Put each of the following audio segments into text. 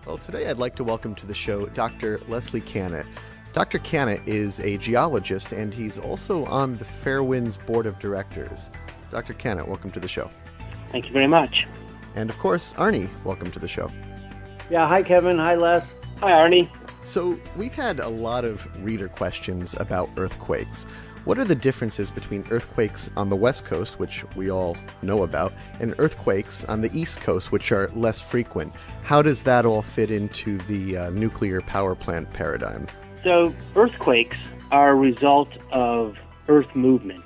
Well, today I'd like to welcome to the show Dr. Leslie Kanat. Dr. Kanat is a geologist and he's also on the Fairewinds Board of Directors. Dr. Kanat, welcome to the show. Thank you very much. And of course, Arnie, welcome to the show. Yeah, hi Kevin, hi Les. Hi, Arnie. So, we've had a lot of reader questions about earthquakes. What are the differences between earthquakes on the West Coast, which we all know about, and earthquakes on the East Coast, which are less frequent? How does that all fit into the nuclear power plant paradigm? So, earthquakes are a result of Earth movement.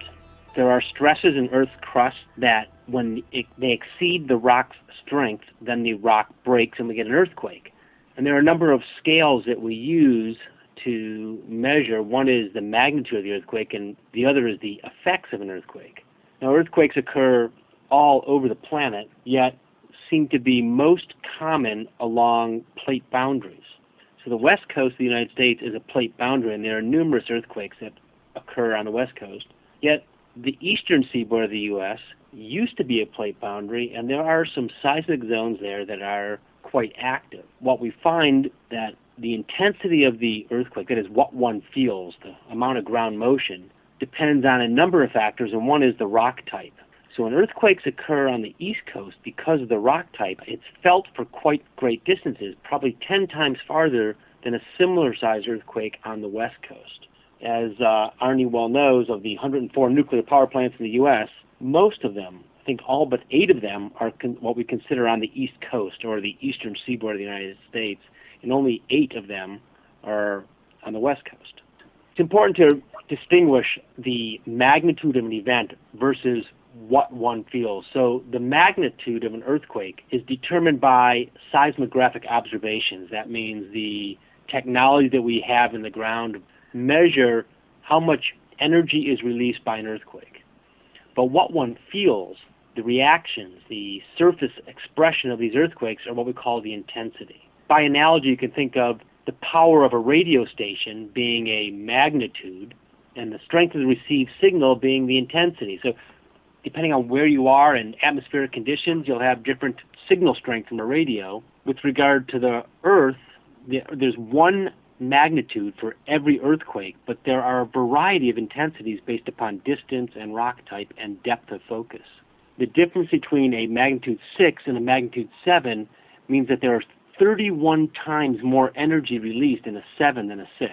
There are stresses in Earth's crust that, when they exceed the rock's strength, then the rock breaks and we get an earthquake. And there are a number of scales that we use to measure. One is the magnitude of the earthquake, and the other is the effects of an earthquake. Now, earthquakes occur all over the planet, yet seem to be most common along plate boundaries. So the west coast of the United States is a plate boundary, and there are numerous earthquakes that occur on the west coast. Yet the eastern seaboard of the U.S. used to be a plate boundary, and there are some seismic zones there that are quite active. What we find that the intensity of the earthquake, that is what one feels, the amount of ground motion, depends on a number of factors, and one is the rock type. So when earthquakes occur on the East Coast, because of the rock type, it's felt for quite great distances, probably 10 times farther than a similar-sized earthquake on the West Coast. As Arnie well knows, of the 104 nuclear power plants in the U.S., most of them, I think all but 8 of them, are what we consider on the East Coast, or the eastern seaboard of the United States, and only 8 of them are on the West Coast. It's important to distinguish the magnitude of an event versus what one feels. So the magnitude of an earthquake is determined by seismographic observations. That means the technology that we have in the ground measure how much energy is released by an earthquake. But what one feels, the reactions, the surface expression of these earthquakes are what we call the intensity. By analogy, you can think of the power of a radio station being a magnitude and the strength of the received signal being the intensity. So depending on where you are and atmospheric conditions, you'll have different signal strength from a radio. With regard to the Earth, there's one magnitude for every earthquake, but there are a variety of intensities based upon distance and rock type and depth of focus. The difference between a magnitude 6 and a magnitude 7 means that there are 31 times more energy released in a 7 than a 6.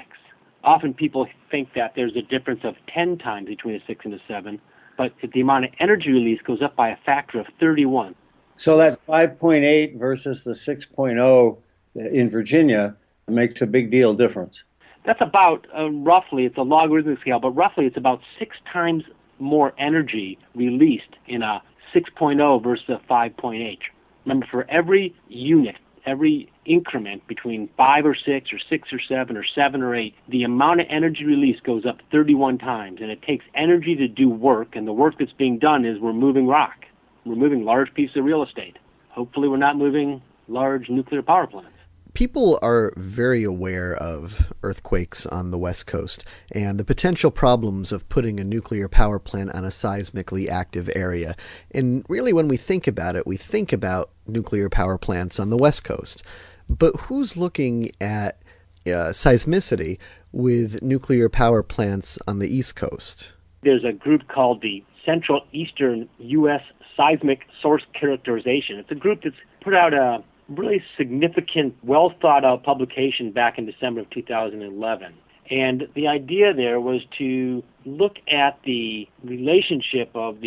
Often people think that there's a difference of 10 times between a 6 and a 7, but the amount of energy release goes up by a factor of 31. So that 5.8 versus the 6.0 in Virginia makes a big deal difference. That's about, roughly, it's a logarithmic scale, but roughly it's about 6 times more energy released in a 6.0 versus a 5.8. Remember, for every unit, every increment between 5 or 6 or 6 or 7 or 7 or 8, the amount of energy released goes up 31 times, and it takes energy to do work, and the work that's being done is we're moving rock. We're moving large pieces of real estate. Hopefully we're not moving large nuclear power plants. People are very aware of earthquakes on the West Coast and the potential problems of putting a nuclear power plant on a seismically active area. And really, when we think about it, we think about nuclear power plants on the West Coast. But who's looking at seismicity with nuclear power plants on the East Coast? There's a group called the Central Eastern U.S. Seismic Source Characterization. It's a group that's put out a really significant, well-thought-out publication back in December of 2011. And the idea there was to look at the relationship of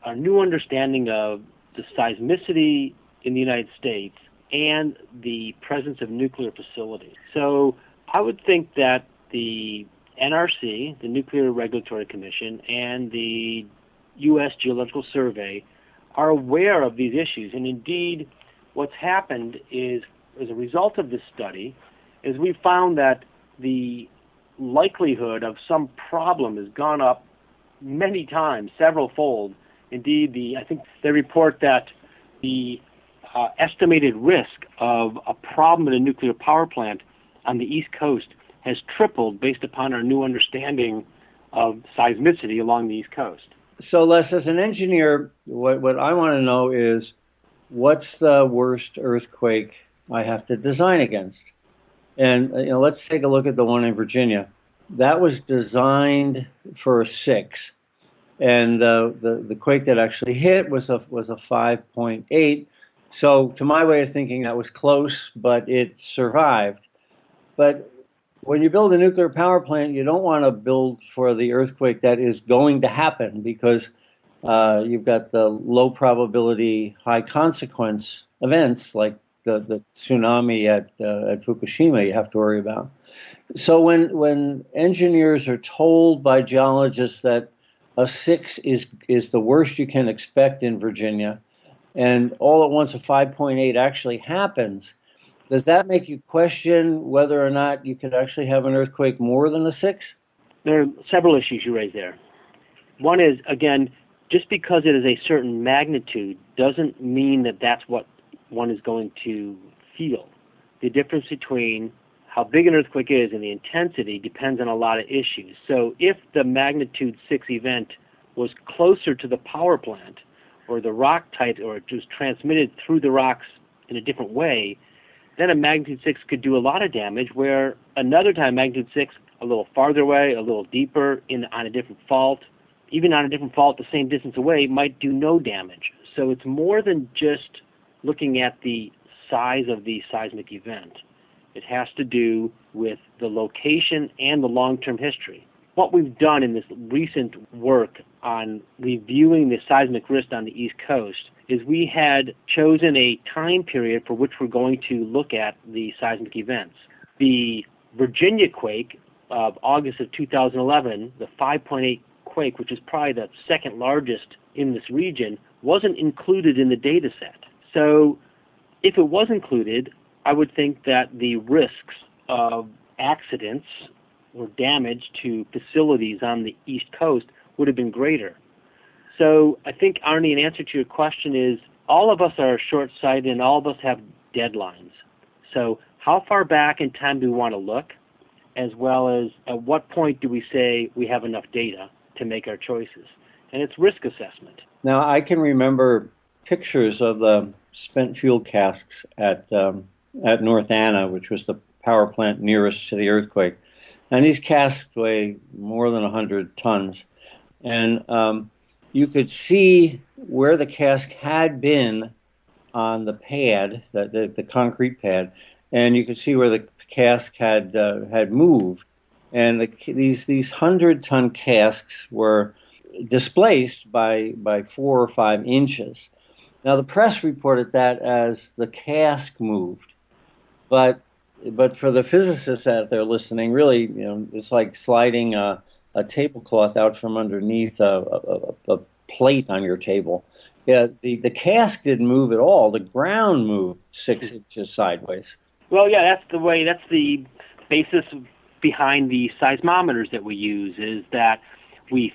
our new understanding of the seismicity in the United States and the presence of nuclear facilities. So I would think that the NRC, the Nuclear Regulatory Commission, and the U.S. Geological Survey are aware of these issues. And indeed, what's happened is, as a result of this study, is we found that the likelihood of some problem has gone up many times, several-fold. Indeed, I think they report that the estimated risk of a problem at a nuclear power plant on the East Coast has tripled based upon our new understanding of seismicity along the East Coast. So, Les, as an engineer, what I want to know is, what's the worst earthquake I have to design against. And let's take a look at the one in Virginia. That was designed for a 6, and the quake that actually hit was a 5.8. So, to my way of thinking, that was close, but it survived. But when you build a nuclear power plant, you don't want to build for the earthquake that is going to happen, because you've got the low probability, high consequence events like the tsunami at Fukushima you have to worry about. So when engineers are told by geologists that a 6 is the worst you can expect in Virginia, and all at once a 5.8 actually happens, does that make you question whether or not you could actually have an earthquake more than a 6? There are several issues you raise there. One is, again, just because it is a certain magnitude doesn't mean that that's what one is going to feel. The difference between how big an earthquake is and the intensity depends on a lot of issues. So if the magnitude 6 event was closer to the power plant, or the rock type, or it was transmitted through the rocks in a different way, then a magnitude 6 could do a lot of damage, where another time magnitude 6 a little farther away, a little deeper, on a different fault, even on a different fault the same distance away, might do no damage. So it's more than just looking at the size of the seismic event. It has to do with the location and the long-term history. What we've done in this recent work on reviewing the seismic risk on the East Coast is we had chosen a time period for which we're going to look at the seismic events. The Virginia quake of August of 2011, the 5.8 quake, which is probably the second largest in this region, wasn't included in the data set. So if it was included, I would think that the risks of accidents or damage to facilities on the East Coast would have been greater. So I think, Arnie, in answer to your question is, all of us are short-sighted and all of us have deadlines. So how far back in time do we want to look, as well as at what point do we say we have enough data to make our choices? And it's risk assessment. Now, I can remember pictures of the spent fuel casks at North Anna, which was the power plant nearest to the earthquake. And these casks weigh more than 100 tons. And you could see where the cask had been on the pad, the concrete pad, and you could see where the cask had moved. And these 100-ton casks were displaced by 4 or 5 inches. Now, the press reported that as the cask moved, but for the physicists out there listening, really, it's like sliding a tablecloth out from underneath a plate on your table. Yeah, the cask didn't move at all. The ground moved 6 inches sideways. Well, yeah, that's the basis behind the seismometers that we use, is that we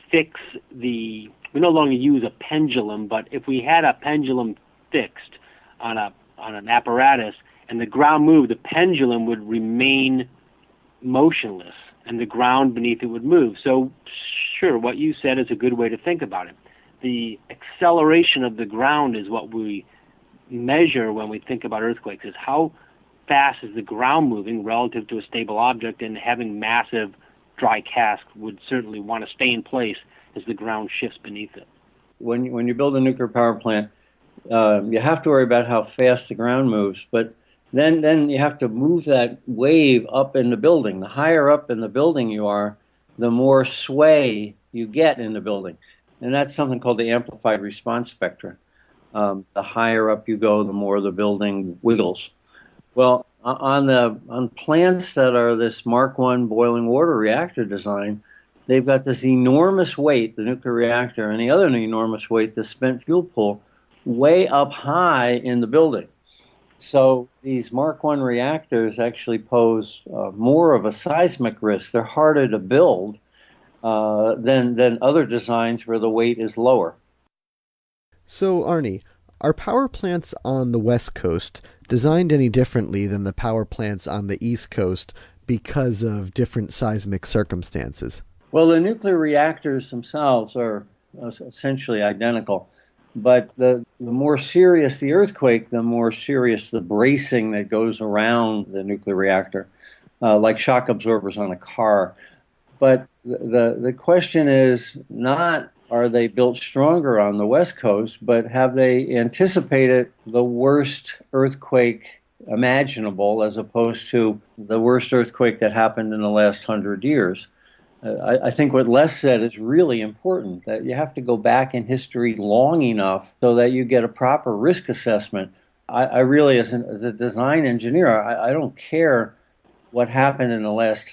no longer use a pendulum, but if we had a pendulum fixed on an apparatus and the ground moved, the pendulum would remain motionless and the ground beneath it would move. So sure, what you said is a good way to think about it. The acceleration of the ground is what we measure when we think about earthquakes, is how fast is the ground moving relative to a stable object, and having massive dry cask would certainly want to stay in place as the ground shifts beneath it. When you build a nuclear power plant, you have to worry about how fast the ground moves, but then you have to move that wave up in the building. The higher up in the building you are, the more sway you get in the building. And that's something called the amplified response spectra. The higher up you go, the more the building wiggles. Well, on plants that are this Mark I boiling water reactor design, they've got this enormous weight, the nuclear reactor, and the other enormous weight, the spent fuel pool, way up high in the building. So these Mark I reactors actually pose more of a seismic risk. They're harder to build than other designs where the weight is lower. So, Arnie, are power plants on the West Coast designed any differently than the power plants on the East Coast because of different seismic circumstances? Well, the nuclear reactors themselves are essentially identical. But the more serious the earthquake, the more serious the bracing that goes around the nuclear reactor, like shock absorbers on a car. But the question is not are they built stronger on the West Coast, but have they anticipated the worst earthquake imaginable as opposed to the worst earthquake that happened in the last 100 years? I think what Les said is really important, that you have to go back in history long enough so that you get a proper risk assessment. I really, as a design engineer, I don't care what happened in the last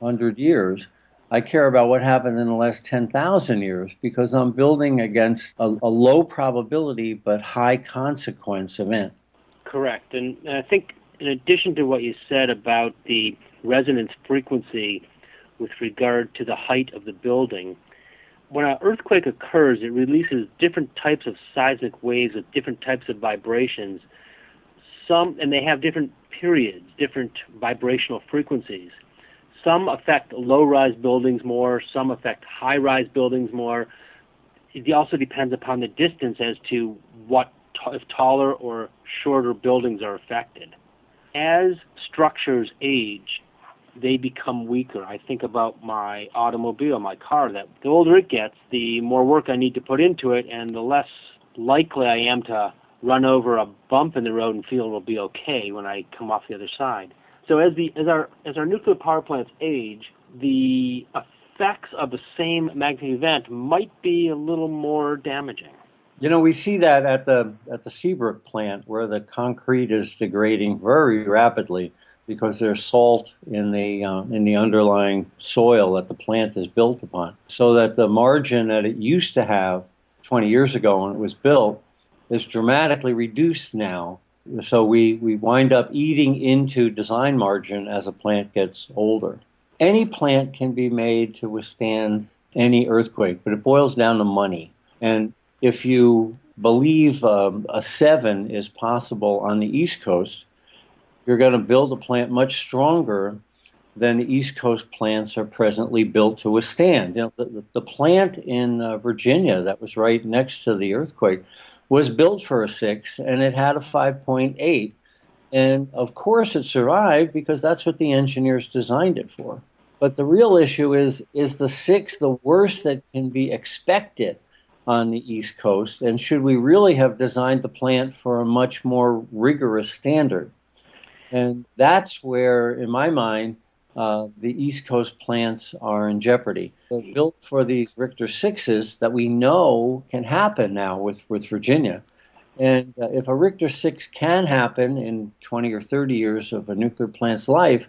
100 years. I care about what happened in the last 10,000 years because I'm building against a low probability but high consequence event. Correct. And I think in addition to what you said about the resonance frequency with regard to the height of the building, when an earthquake occurs, it releases different types of seismic waves with different types of vibrations. And they have different periods, different vibrational frequencies. Some affect low-rise buildings more, some affect high-rise buildings more. It also depends upon the distance as to what if taller or shorter buildings are affected. As structures age, they become weaker. I think about my automobile, my car, that the older it gets, the more work I need to put into it, and the less likely I am to run over a bump in the road and feel it'll be okay when I come off the other side. So as our nuclear power plants age, the effects of the same magnetic event might be a little more damaging. You know, we see that at the Seabrook plant where the concrete is degrading very rapidly because there's salt in the underlying soil that the plant is built upon. So that the margin that it used to have 20 years ago when it was built is dramatically reduced now. So we wind up eating into design margin as a plant gets older. Any plant can be made to withstand any earthquake, but it boils down to money. And if you believe a 7 is possible on the East Coast, you're going to build a plant much stronger than the East Coast plants are presently built to withstand. You know, the plant in Virginia that was right next to the earthquake was built for a 6, and it had a 5.8. And of course it survived because that's what the engineers designed it for. But the real issue is the 6 the worst that can be expected on the East Coast? And should we really have designed the plant for a much more rigorous standard? And that's where, in my mind, the East Coast plants are in jeopardy. They're built for these Richter 6s that we know can happen now with Virginia. And if a Richter 6 can happen in 20 or 30 years of a nuclear plant's life,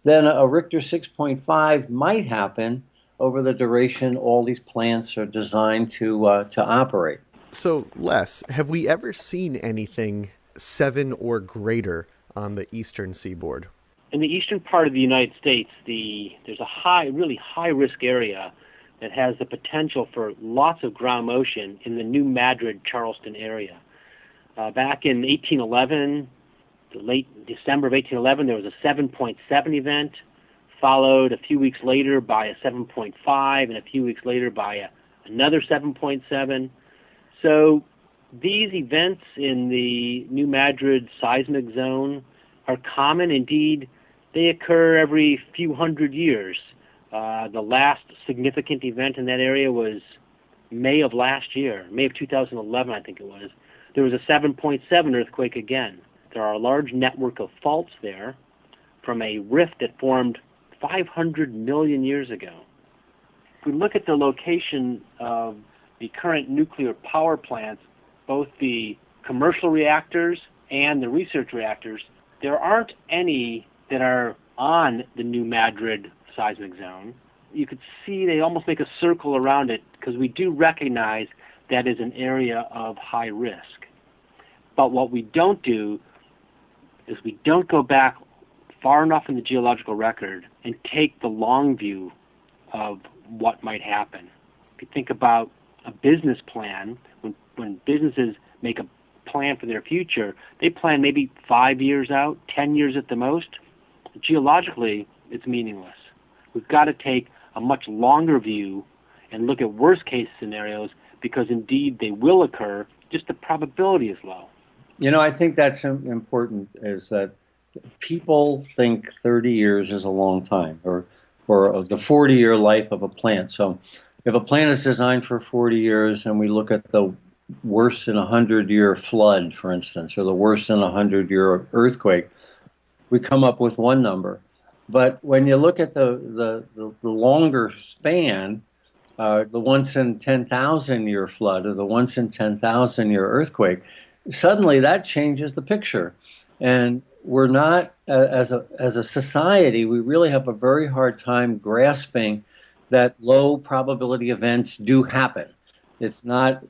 then a Richter 6.5 might happen over the duration all these plants are designed to operate. So, Les, have we ever seen anything 7 or greater on the eastern seaboard? In the eastern part of the United States, there's a really high-risk area that has the potential for lots of ground motion in the New Madrid, Charleston area. Back in 1811, the late December of 1811, there was a 7.7 event, followed a few weeks later by a 7.5, and a few weeks later by another 7.7. So these events in the New Madrid seismic zone are common. Indeed, they occur every few hundred years. The last significant event in that area was May of last year, May of 2011, I think it was. There was a 7.7 earthquake again. There are a large network of faults there from a rift that formed 500 million years ago. If we look at the location of the current nuclear power plants, both the commercial reactors and the research reactors, there aren't any that are on the New Madrid seismic zone. You could see they almost make a circle around it because we do recognize that is an area of high risk. But what we don't do is we don't go back far enough in the geological record and take the long view of what might happen. If you think about a business plan, when businesses make a plan for their future, they plan maybe 5 years out, 10 years at the most. Geologically, it's meaningless. We've got to take a much longer view and look at worst case scenarios because indeed they will occur, just the probability is low. I think that's important, is that people think 30 years is a long time, or the 40-year life of a plant. So if a plant is designed for 40 years and we look at the worse than 100-year flood, for instance, or the worse than 100-year earthquake, we come up with one number. But when you look at the longer span, the once in 10,000-year flood or the once in 10,000-year earthquake, suddenly that changes the picture. And we're not, as a society, we really have a very hard time grasping that low probability events do happen. It's not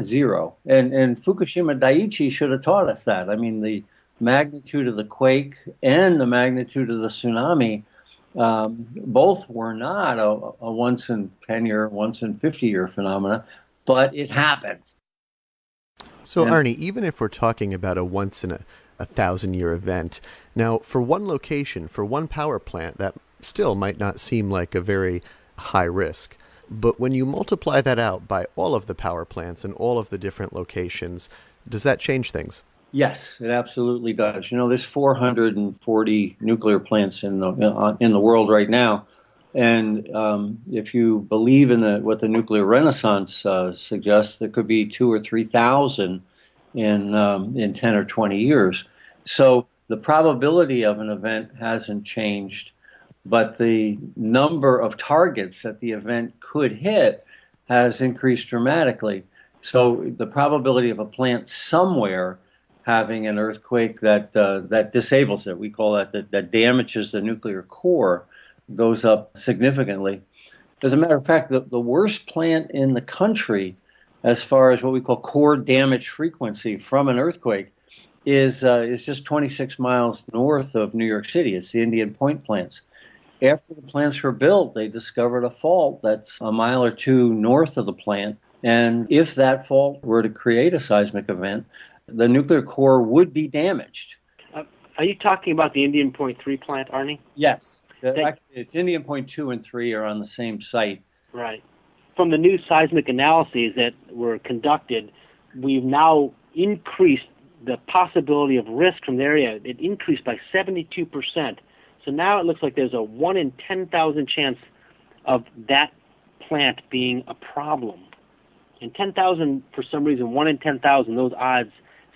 zero. And Fukushima Daiichi should have taught us that. I mean, the magnitude of the quake and the magnitude of the tsunami, both were not a once in 10-year, once in 50-year phenomena, but it happened. So, Arnie, even if we're talking about a once in a 1,000-year event, now for one location, for one power plant, that still might not seem like a very high risk. But when you multiply that out by all of the power plants and all of the different locations, does that change things? Yes, it absolutely does. There's 440 nuclear plants in the world right now, and if you believe in what the nuclear renaissance suggests, there could be 2,000 or 3,000 in 10 or 20 years. So the probability of an event hasn't changed, but the number of targets that the event could hit has increased dramatically. So the probability of a plant somewhere having an earthquake that disables it, we call that damages the nuclear core, goes up significantly. As a matter of fact, the worst plant in the country, as far as what we call core damage frequency from an earthquake, is just 26 miles north of New York City. It's the Indian Point plants. After the plants were built, they discovered a fault that's a mile or two north of the plant. And if that fault were to create a seismic event, the nuclear core would be damaged. Are you talking about the Indian Point 3 plant, Arnie? Yes. It's Indian Point 2 and 3 are on the same site. Right. From the new seismic analyses that were conducted, we've now increased the possibility of risk from the area. It increased by 72%. So now it looks like there's a 1 in 10,000 chance of that plant being a problem. And 10,000, for some reason, 1 in 10,000, those odds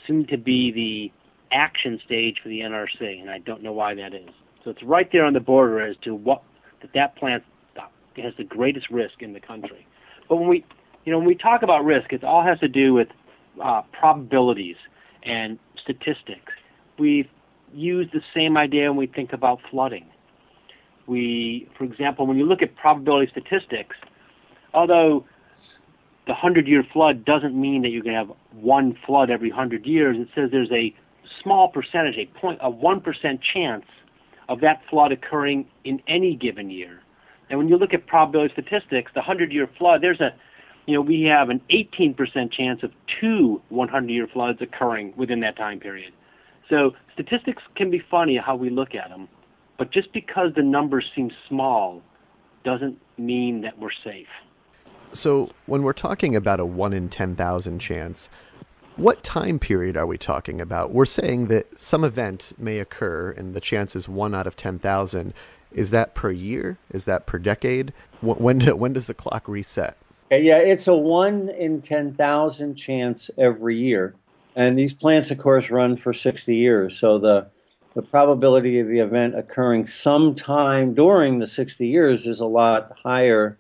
seem to be the action stage for the NRC, and I don't know why that is. So it's right there on the border as to that plant has the greatest risk in the country. But when we talk about risk, it all has to do with probabilities and statistics. We've used the same idea when we think about flooding. For example, when you look at probability statistics, although the 100-year flood doesn't mean that you're going to have one flood every 100 years. It says there's a small percentage, a 1% chance of that flood occurring in any given year. And when you look at probability statistics, the 100-year flood, we have an 18% chance of 2 100-year floods occurring within that time period. So statistics can be funny how we look at them, but just because the numbers seem small doesn't mean that we're safe. So when we're talking about a 1 in 10,000 chance, what time period are we talking about? We're saying that some event may occur and the chance is 1 out of 10,000. Is that per year? Is that per decade? When does the clock reset? Yeah, it's a 1 in 10,000 chance every year. And these plants, of course, run for 60 years. So the probability of the event occurring sometime during the 60 years is a lot higher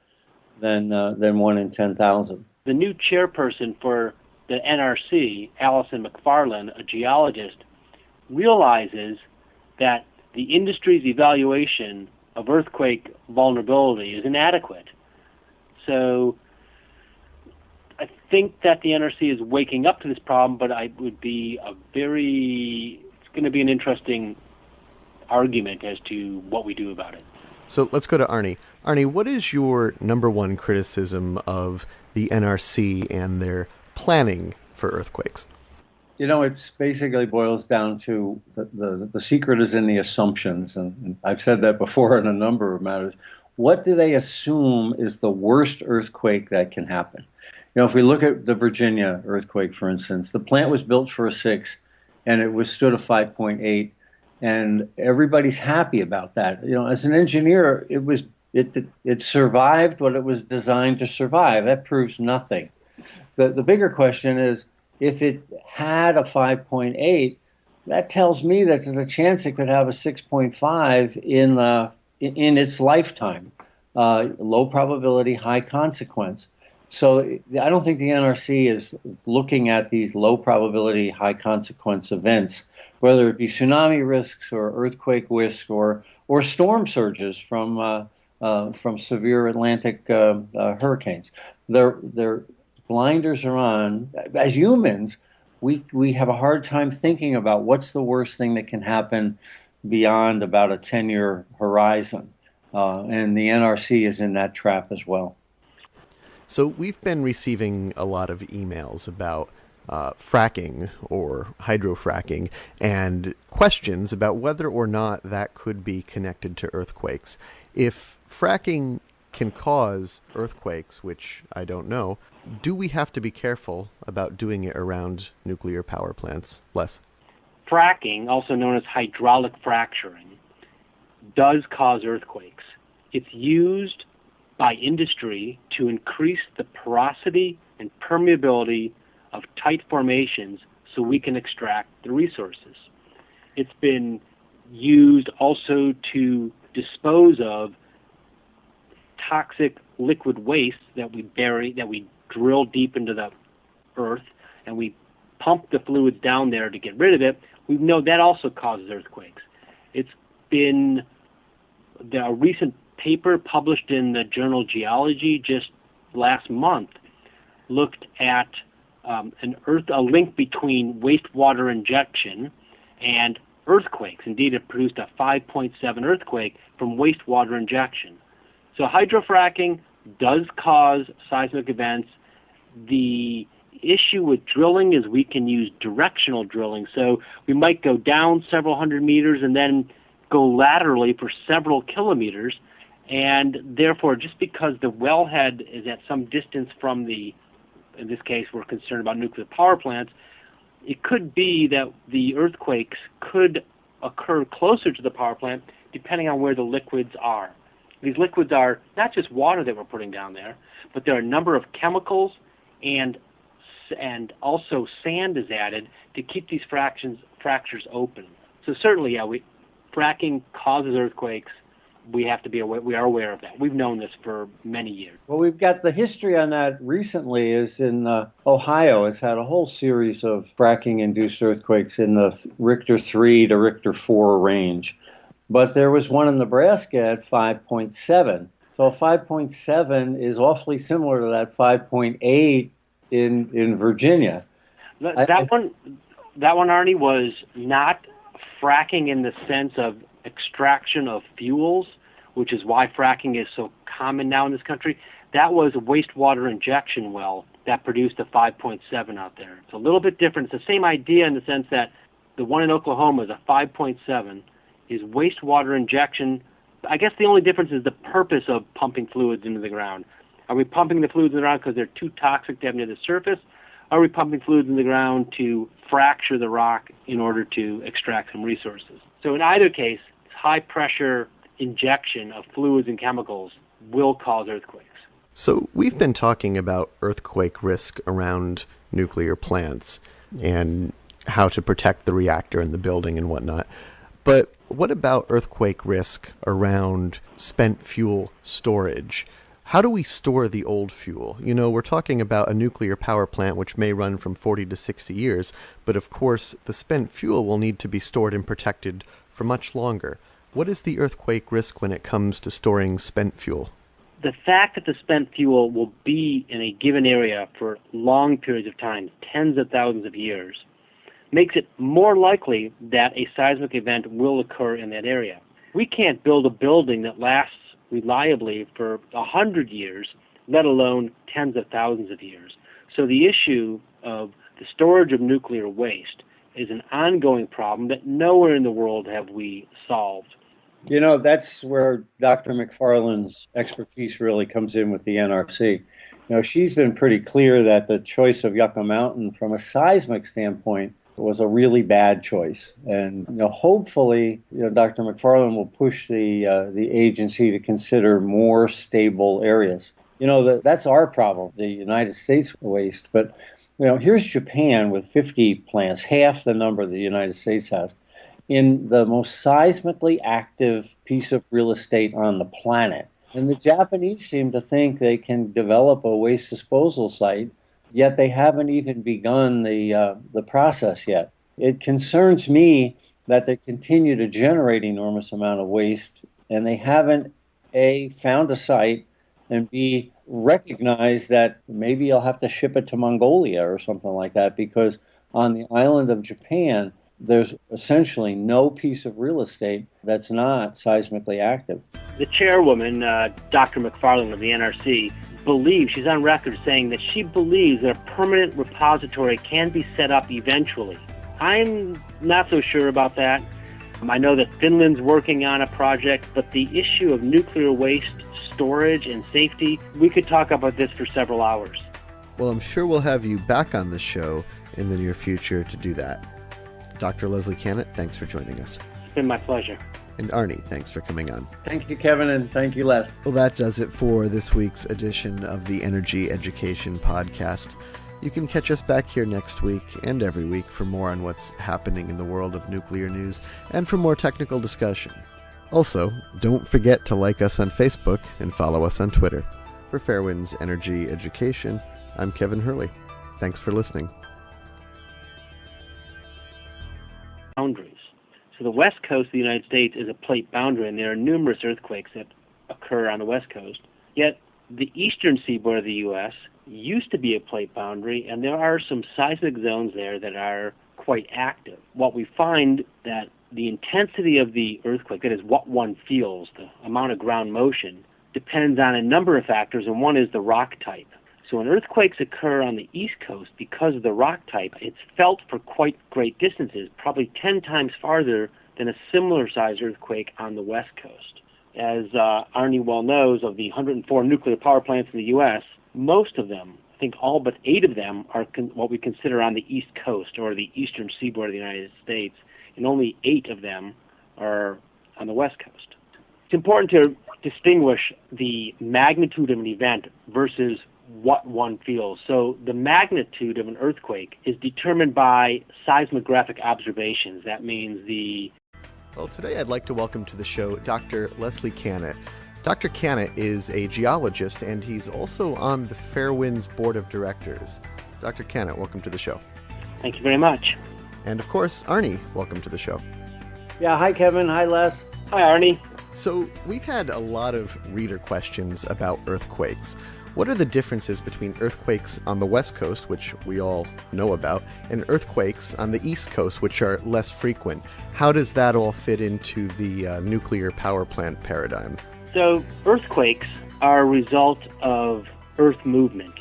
than 1 in 10,000. The new chairperson for the NRC, Allison McFarland, a geologist, realizes that the industry's evaluation of earthquake vulnerability is inadequate. So I think that the NRC is waking up to this problem, but it's going to be an interesting argument as to what we do about it. So let's go to Arnie. Arnie, what is your number one criticism of the NRC and their planning for earthquakes? It's basically boils down to the secret is in the assumptions, and I've said that before in a number of matters. What do they assume is the worst earthquake that can happen? If we look at the Virginia earthquake, for instance, the plant was built for a 6 and it withstood a 5.8, and everybody's happy about that. As an engineer, it survived what it was designed to survive. That proves nothing. The bigger question is, if it had a 5.8, that tells me that there's a chance it could have a 6.5 in its lifetime. Low probability, high consequence. So I don't think the NRC is looking at these low probability, high consequence events, whether it be tsunami risks or earthquake risk or storm surges from severe Atlantic hurricanes. Their blinders are on. As humans, we have a hard time thinking about what's the worst thing that can happen beyond about a 10-year horizon. And the NRC is in that trap as well. So we've been receiving a lot of emails about fracking or hydrofracking and questions about whether or not that could be connected to earthquakes. If fracking can cause earthquakes, which I don't know, do we have to be careful about doing it around nuclear power plants? Les? Fracking, also known as hydraulic fracturing, does cause earthquakes. It's used by industry to increase the porosity and permeability of tight formations so we can extract the resources. It's been used also to dispose of toxic liquid waste that we bury, that we drill deep into the earth, and we pump the fluids down there to get rid of it. We know that also causes earthquakes. It's been a recent paper published in the journal Geology just last month looked at a link between wastewater injection and earthquakes. Indeed, it produced a 5.7 earthquake from wastewater injection. So hydrofracking does cause seismic events. The issue with drilling is we can use directional drilling. So we might go down several hundred meters and then go laterally for several kilometers. And therefore, just because the wellhead is at some distance from in this case, we're concerned about nuclear power plants, it could be that the earthquakes could occur closer to the power plant depending on where the liquids are. These liquids are not just water that we're putting down there, but there are a number of chemicals and also sand is added to keep these fractures open. So certainly, yeah, fracking causes earthquakes. We are aware of that. We've known this for many years. Well, we've got the history on that recently is in Ohio. It's had a whole series of fracking-induced earthquakes in the Richter 3 to Richter 4 range. But there was one in Nebraska at 5.7. So 5.7 is awfully similar to that 5.8 in Virginia. That one, Arnie, was not fracking in the sense of extraction of fuels, which is why fracking is so common now in this country. That was a wastewater injection well that produced a 5.7 out there. It's a little bit different. It's the same idea in the sense that the one in Oklahoma is a 5.7, is wastewater injection. I guess the only difference is the purpose of pumping fluids into the ground. Are we pumping the fluids in the ground because they're too toxic to have near the surface? Are we pumping fluids in the ground to fracture the rock in order to extract some resources? So in either case, high-pressure injection of fluids and chemicals will cause earthquakes. So we've been talking about earthquake risk around nuclear plants and how to protect the reactor and the building and whatnot. But what about earthquake risk around spent fuel storage? How do we store the old fuel? We're talking about a nuclear power plant which may run from 40 to 60 years, but of course the spent fuel will need to be stored and protected for much longer. What is the earthquake risk when it comes to storing spent fuel? The fact that the spent fuel will be in a given area for long periods of time, tens of thousands of years, makes it more likely that a seismic event will occur in that area. We can't build a building that lasts reliably for 100 years, let alone tens of thousands of years. So the issue of the storage of nuclear waste is an ongoing problem that nowhere in the world have we solved. That's where Dr. McFarland's expertise really comes in with the NRC. She's been pretty clear that the choice of Yucca Mountain from a seismic standpoint was a really bad choice. And hopefully, Dr. McFarland will push the agency to consider more stable areas. That's our problem, the United States waste. But here's Japan with 50 plants, half the number the United States has, in the most seismically active piece of real estate on the planet. And the Japanese seem to think they can develop a waste disposal site, yet they haven't even begun the process yet. It concerns me that they continue to generate enormous amount of waste, and they haven't A, found a site, and B, recognize that maybe you'll have to ship it to Mongolia or something like that, because on the island of Japan, there's essentially no piece of real estate that's not seismically active. The chairwoman, Dr. McFarland of the NRC, she's on record saying that she believes that a permanent repository can be set up eventually. I'm not so sure about that. I know that Finland's working on a project, but the issue of nuclear waste storage and safety, we could talk about this for several hours. Well, I'm sure we'll have you back on the show in the near future to do that. Dr. Leslie Kanat, thanks for joining us. It's been my pleasure. And Arnie, thanks for coming on. Thank you, Kevin, and thank you, Les. Well, that does it for this week's edition of the Energy Education Podcast. You can catch us back here next week and every week for more on what's happening in the world of nuclear news and for more technical discussion. Also, don't forget to like us on Facebook and follow us on Twitter. For Fairewinds Energy Education, I'm Kevin Hurley. Thanks for listening. Boundaries. So the west coast of the United States is a plate boundary, and there are numerous earthquakes that occur on the west coast. Yet the eastern seaboard of the U.S. used to be a plate boundary, and there are some seismic zones there that are quite active. What we find that the intensity of the earthquake, that is what one feels, the amount of ground motion, depends on a number of factors, and one is the rock type. So when earthquakes occur on the East Coast, because of the rock type, it's felt for quite great distances, probably 10 times farther than a similar-sized earthquake on the West Coast. As Arnie well knows, of the 104 nuclear power plants in the U.S., most of them, I think all but 8 of them, are what we consider on the East Coast or the eastern seaboard of the United States, and only 8 of them are on the West Coast. It's important to distinguish the magnitude of an event versus what one feels. So the magnitude of an earthquake is determined by seismographic observations. That means Well, today I'd like to welcome to the show Dr. Leslie Kanat. Dr. Kanat is a geologist, and he's also on the Fairewinds Board of Directors. Dr. Kanat, welcome to the show. Thank you very much. And of course, Arnie, welcome to the show. Yeah, hi, Kevin. Hi, Les. Hi, Arnie. So we've had a lot of reader questions about earthquakes. What are the differences between earthquakes on the West Coast, which we all know about, and earthquakes on the East Coast, which are less frequent? How does that all fit into the nuclear power plant paradigm? So earthquakes are a result of Earth movement.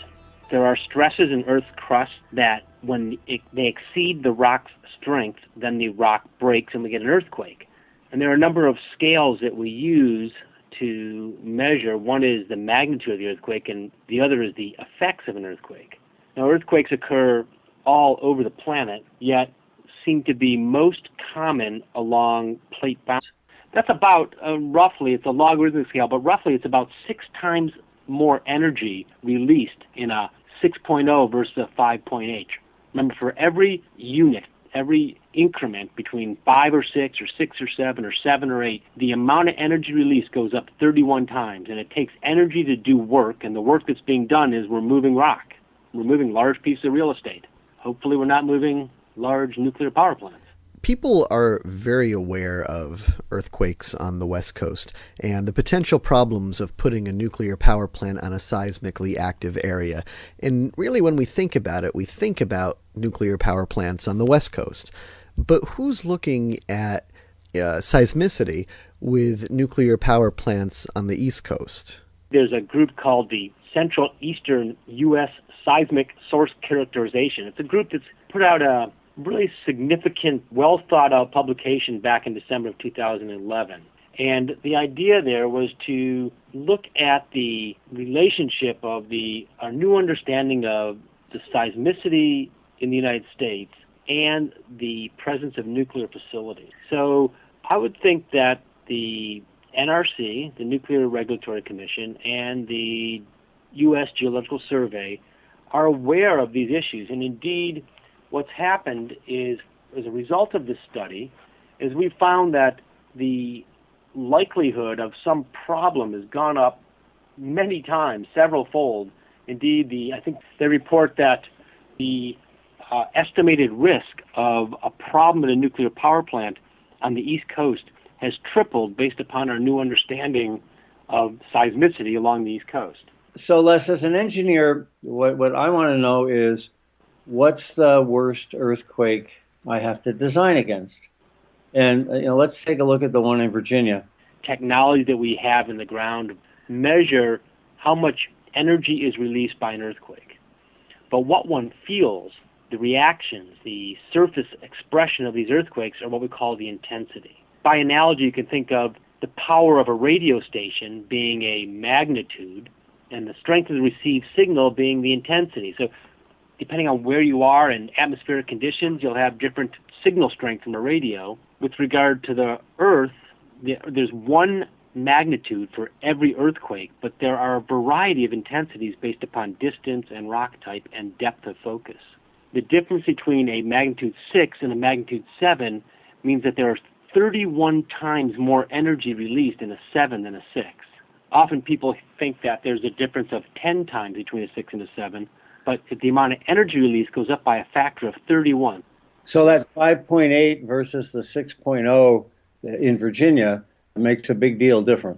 There are stresses in Earth's crust that when they exceed the rock's strength, then the rock breaks and we get an earthquake. And there are a number of scales that we use to measure. One is the magnitude of the earthquake, and the other is the effects of an earthquake. Now, earthquakes occur all over the planet, yet seem to be most common along plate boundaries. That's about, roughly, it's a logarithmic scale, but roughly it's about 6 times more energy released in a 6.0 versus a 5.8. Remember, for every unit, every increment between 5 or 6 or 6 or 7 or 7 or 8, the amount of energy released goes up 31 times. And it takes energy to do work, and the work that's being done is we're moving rock. We're moving large pieces of real estate. Hopefully we're not moving large nuclear power plants. People are very aware of earthquakes on the West Coast and the potential problems of putting a nuclear power plant on a seismically active area. And really, when we think about it, we think about nuclear power plants on the West Coast. But who's looking at seismicity with nuclear power plants on the East Coast? There's a group called the Central Eastern U.S. Seismic Source Characterization. It's a group that's put out a really significant, well-thought-out publication back in December of 2011. And the idea there was to look at the relationship of our new understanding of the seismicity in the United States and the presence of nuclear facilities. So I would think that the NRC, the Nuclear Regulatory Commission, and the U.S. Geological Survey are aware of these issues. And indeed, what's happened is, as a result of this study, is we found that the likelihood of some problem has gone up many times, several-fold. Indeed, I think they report that the estimated risk of a problem at a nuclear power plant on the East Coast has tripled based upon our new understanding of seismicity along the East Coast. So, Les, as an engineer, what I want to know is, what's the worst earthquake I have to design against? And let's take a look at the one in Virginia. Technology that we have in the ground measure how much energy is released by an earthquake. But what one feels, the reactions, the surface expression of these earthquakes are what we call the intensity. By analogy, you can think of the power of a radio station being a magnitude and the strength of the received signal being the intensity. So depending on where you are in atmospheric conditions, you'll have different signal strength from a radio. With regard to the Earth, there's one magnitude for every earthquake, but there are a variety of intensities based upon distance and rock type and depth of focus. The difference between a magnitude 6 and a magnitude 7 means that there are 31 times more energy released in a 7 than a 6. Often people think that there's a difference of 10 times between a 6 and a 7, but the amount of energy release goes up by a factor of 31. So that 5.8 versus the 6.0 in Virginia makes a big deal difference.